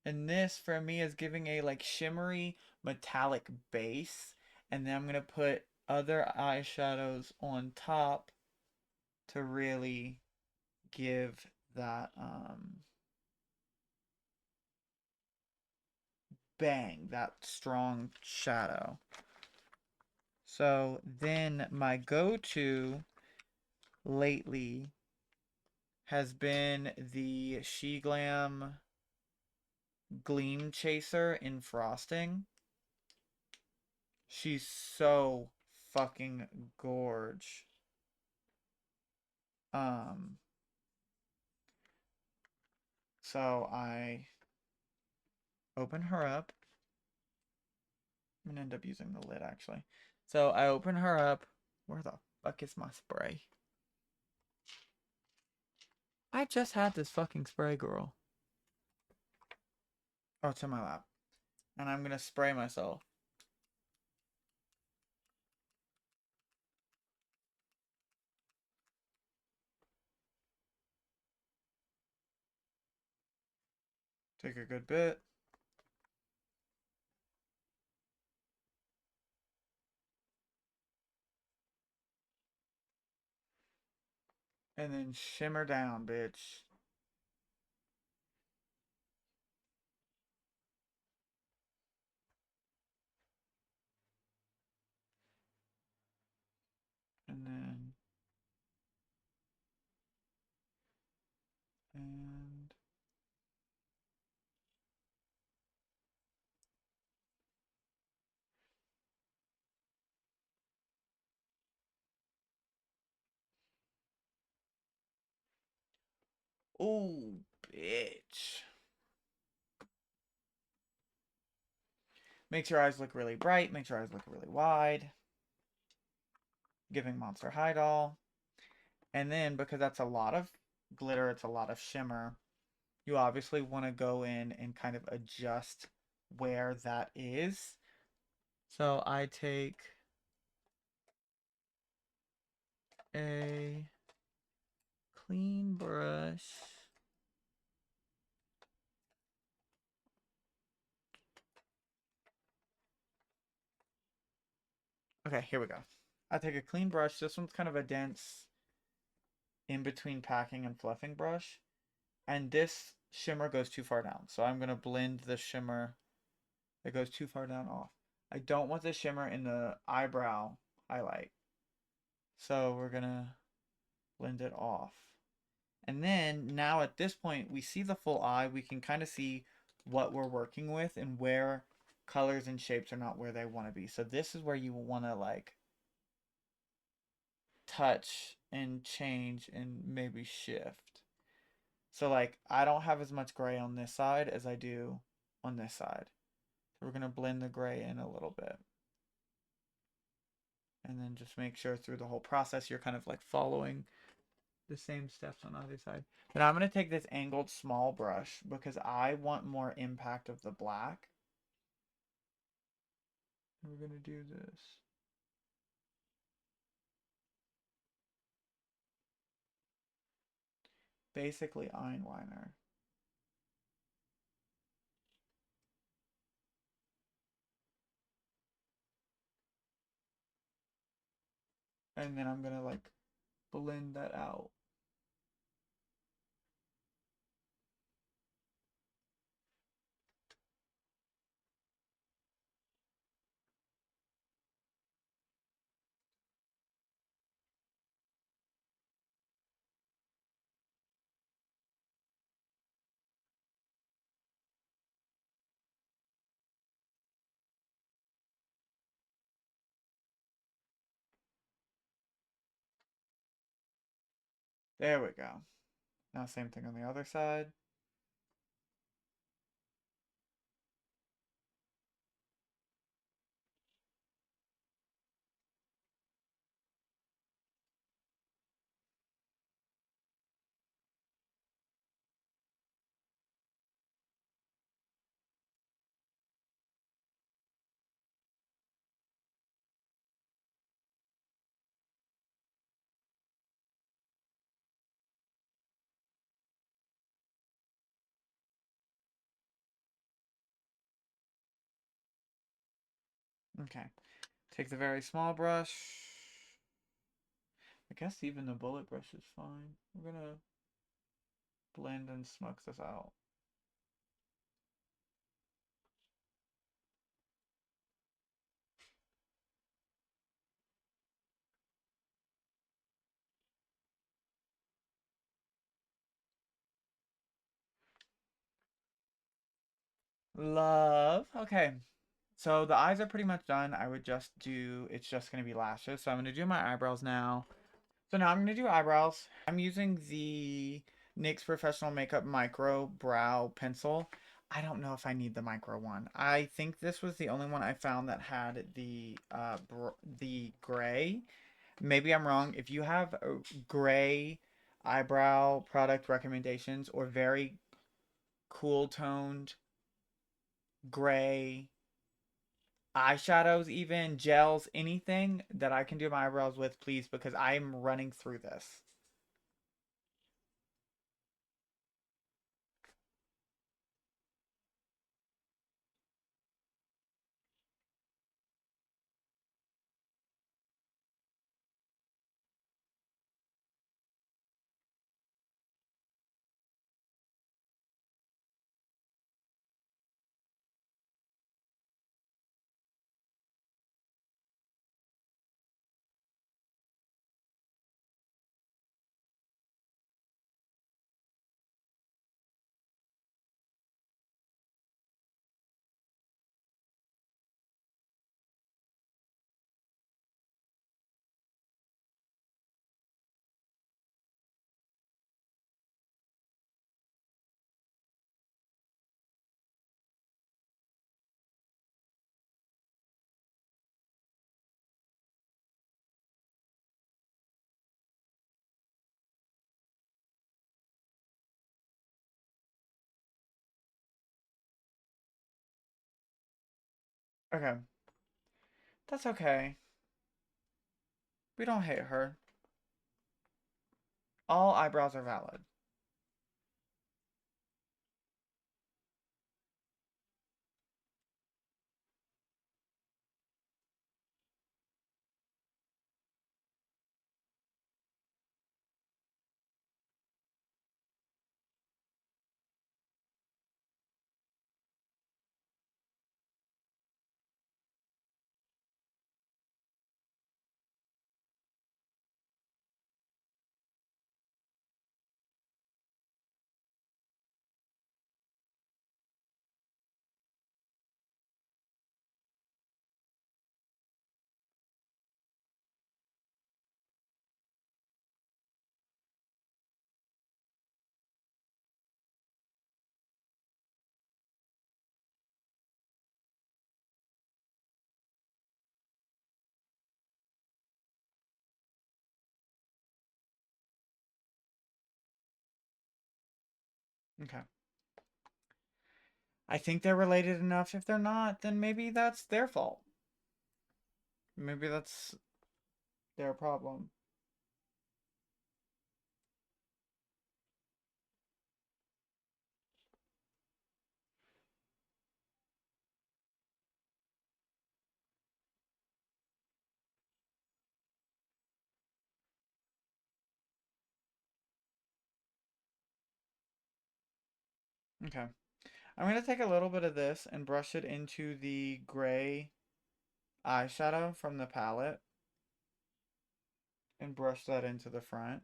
And this for me is giving a like shimmery metallic base. And then I'm going to put other eyeshadows on top to really give that bang, that strong shadow. So then my go-to lately has been the She Glam Gleam Chaser in Frosting. She's so fucking gorge. Um, so I open her up. I'm gonna end up using the lid actually. So I open her up. Where the fuck is my spray? I just had this fucking spray, girl. Oh, it's in my lap. And I'm gonna spray myself. Take a good bit. And then shimmer down, bitch. And then, and oh, bitch. Makes your eyes look really bright, makes your eyes look really wide. Giving Monster High Doll. And then, because that's a lot of glitter, it's a lot of shimmer, you obviously want to go in and kind of adjust where that is. So I take a clean brush. Okay, here we go. I take a clean brush. This one's kind of a dense in between packing and fluffing brush. And this shimmer goes too far down. So I'm going to blend the shimmer that goes too far down off. I don't want the shimmer in the eyebrow highlight. So we're going to blend it off. And then now at this point, we see the full eye. We can kind of see what we're working with and where colors and shapes are not where they want to be. So this is where you want to like touch and change and maybe shift. So like I don't have as much gray on this side as I do on this side. So we're going to blend the gray in a little bit. And then just make sure through the whole process you're kind of like following the same steps on either side. But I'm going to take this angled small brush because I want more impact of the black. And we're going to do this. Basically eyeliner. And then I'm going to like blend that out. There we go. Now same thing on the other side. Okay. Take the very small brush. I guess even the bullet brush is fine. We're going to blend and smoke this out. Love. Okay. So the eyes are pretty much done. I would just do, it's just going to be lashes. So I'm going to do my eyebrows now. So now I'm going to do eyebrows. I'm using the NYX Professional Makeup Micro Brow Pencil. I don't know if I need the micro one. I think this was the only one I found that had the gray. Maybe I'm wrong. If you have gray eyebrow product recommendations or very cool toned gray eyeshadows, even gels, anything that I can do my eyebrows with, please, because I'm running through this. Okay. That's okay. We don't hate her. All eyebrows are valid. Okay. I think they're related enough. If they're not, then maybe that's their fault. Maybe that's their problem. Okay. I'm going to take a little bit of this and brush it into the gray eyeshadow from the palette and brush that into the front.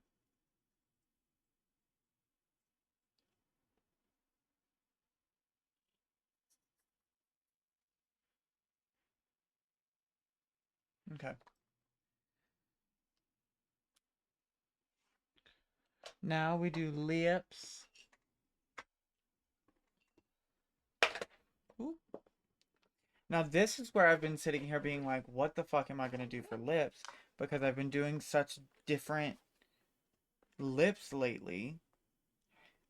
Okay. Now we do lips. Ooh. Now this is where I've been sitting here being like, what the fuck am I going to do for lips? Because I've been doing such different lips lately.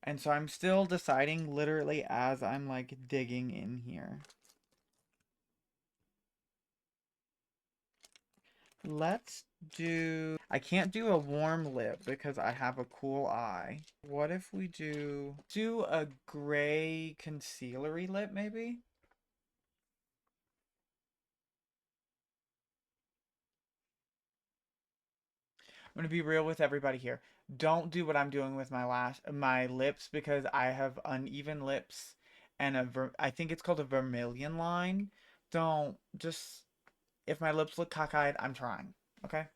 And so I'm still deciding literally as I'm like digging in here. Let's do... I can't do a warm lip because I have a cool eye. What if we do a gray concealery lip maybe? I'm gonna be real with everybody here. Don't do what I'm doing with my lips because I have uneven lips and I think it's called a vermilion line. Don't just if my lips look cockeyed, I'm trying. Okay?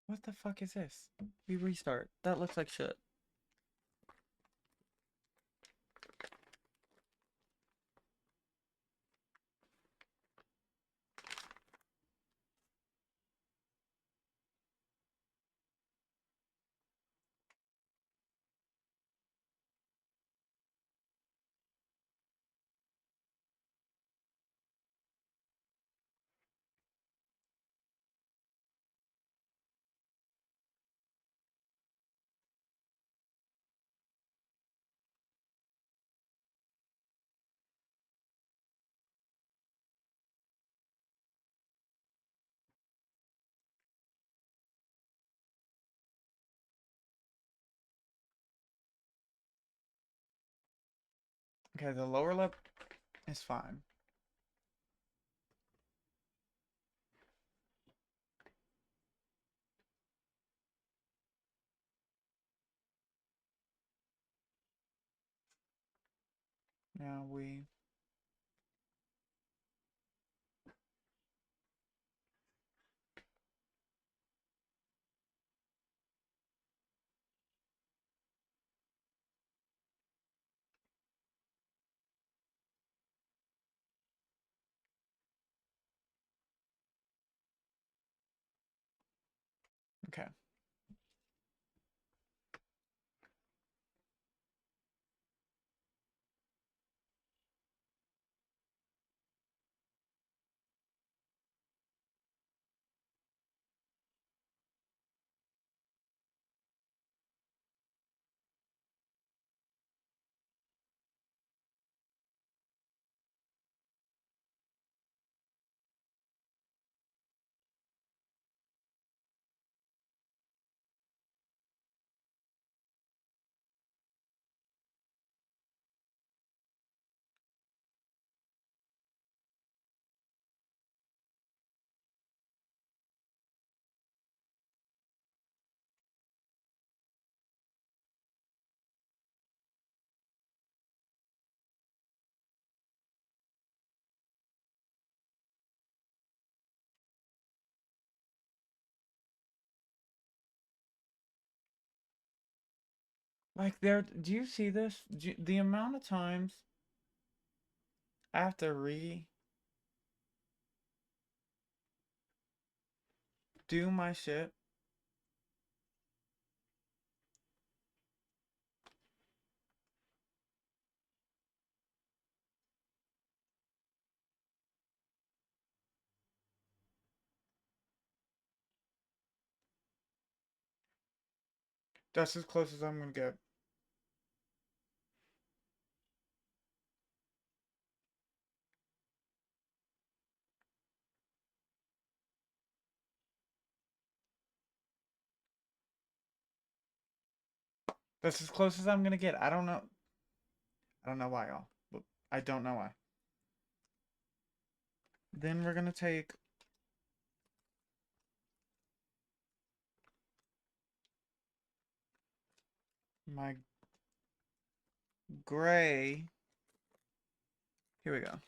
What the fuck is this? We restart. That looks like shit. Okay, the lower lip is fine. Now we... Okay. Like there, do you see this? The amount of times I have to redo my shit. That's as close as I'm gonna get. That's as close as I'm gonna get. I don't know. I don't know why, y'all. But I don't know why. Then we're gonna take my gray. Here we go.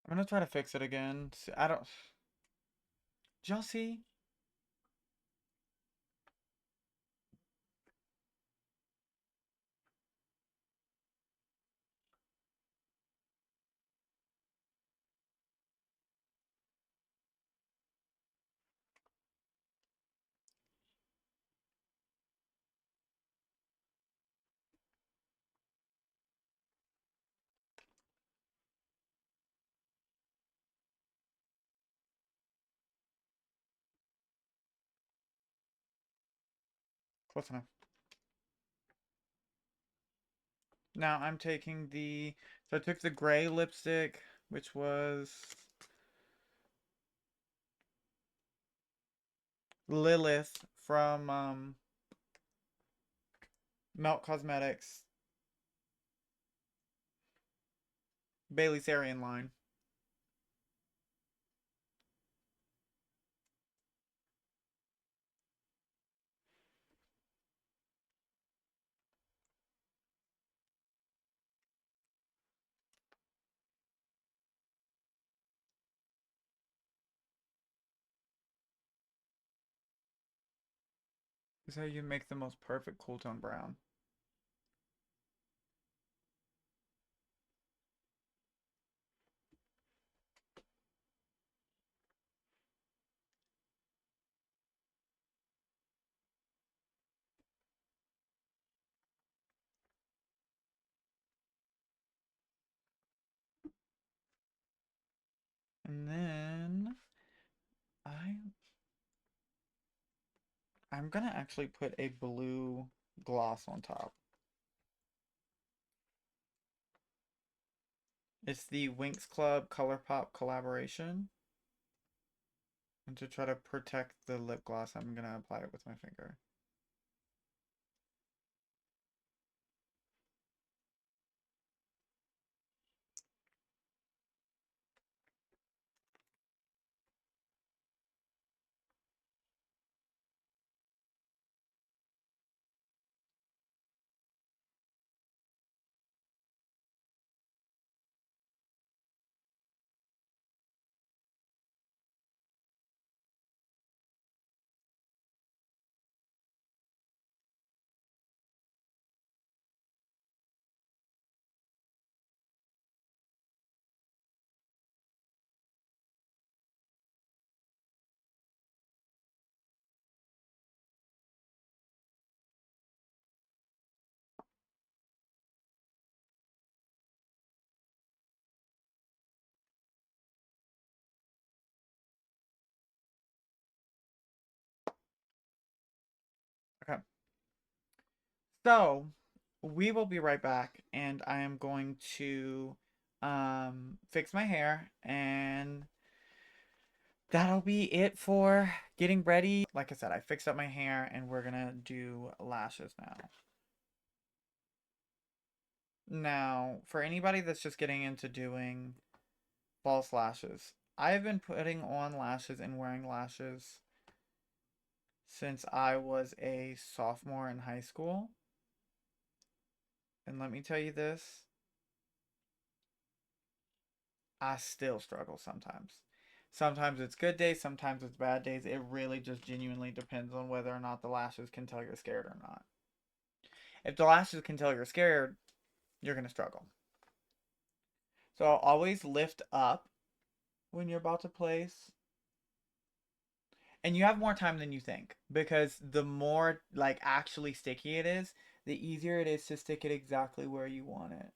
I'm gonna try to fix it again. I don't. Did y'all see? Close enough. Now I'm taking the. So I took the gray lipstick, which was Lilith from Melt Cosmetics, Bailey Sarian line. This is how you make the most perfect cool tone brown. And then I I'm gonna actually put a blue gloss on top. It's the Winx Club ColourPop collaboration. And to try to protect the lip gloss, I'm gonna apply it with my finger. Okay. So we will be right back, and I am going to fix my hair, and that'll be it for getting ready. Like I said, I fixed up my hair, and we're gonna do lashes now. Now, for anybody that's just getting into doing false lashes, I've been putting on lashes and wearing lashes since I was a sophomore in high school. And let me tell you this, I still struggle sometimes. Sometimes it's good days, sometimes it's bad days. It really just genuinely depends on whether or not the lashes can tell you're scared or not. If the lashes can tell you're scared, you're going to struggle. So always lift up when you're about to place. And you have more time than you think, because the more like actually sticky it is, the easier it is to stick it exactly where you want it.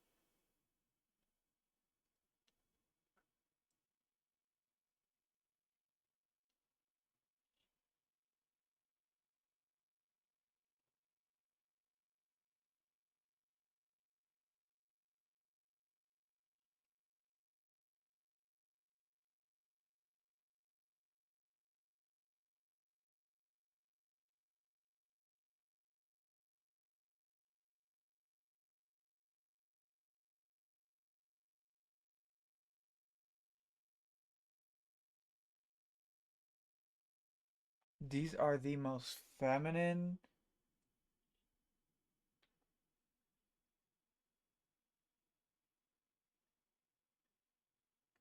These are the most feminine,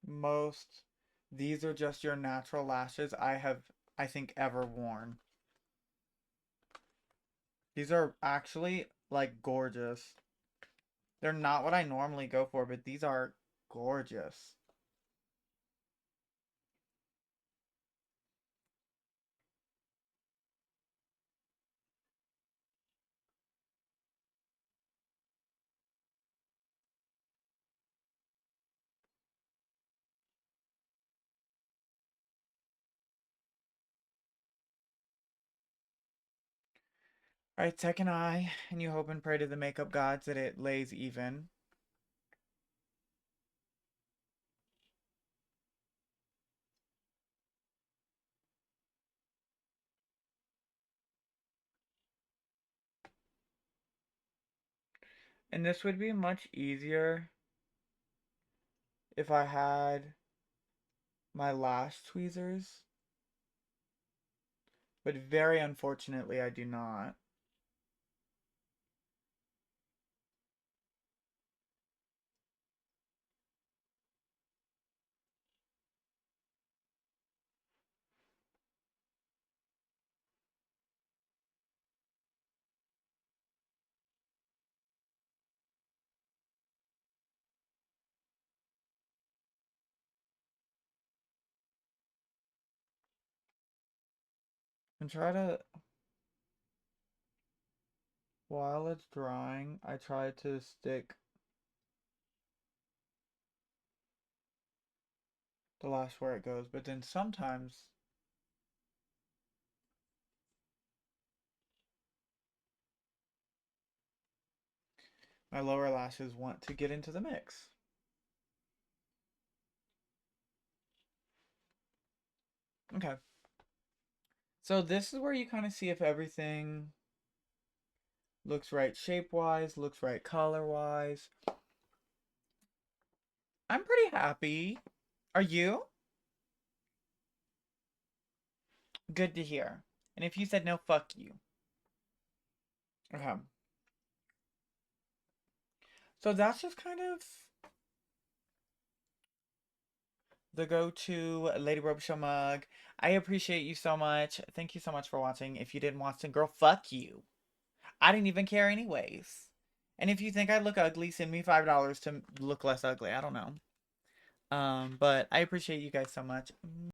most, these are just your natural lashes I have, I think, ever worn. These are actually like gorgeous. They're not what I normally go for, but these are gorgeous. Alright, second eye, and you hope and pray to the makeup gods that it lays even. And this would be much easier if I had my lash tweezers, but very unfortunately I do not. And try to, while it's drying, I try to stick the lash where it goes, but then sometimes my lower lashes want to get into the mix. Okay. So this is where you kind of see if everything looks right shape-wise, looks right color-wise. I'm pretty happy. Are you? Good to hear. And if you said no, fuck you. Okay. So that's just kind of the go-to Lady Robichaux mug. I appreciate you so much. Thank you so much for watching. If you didn't watch, then girl, fuck you. I didn't even care anyways. And if you think I look ugly, send me $5 to look less ugly. I don't know. But I appreciate you guys so much.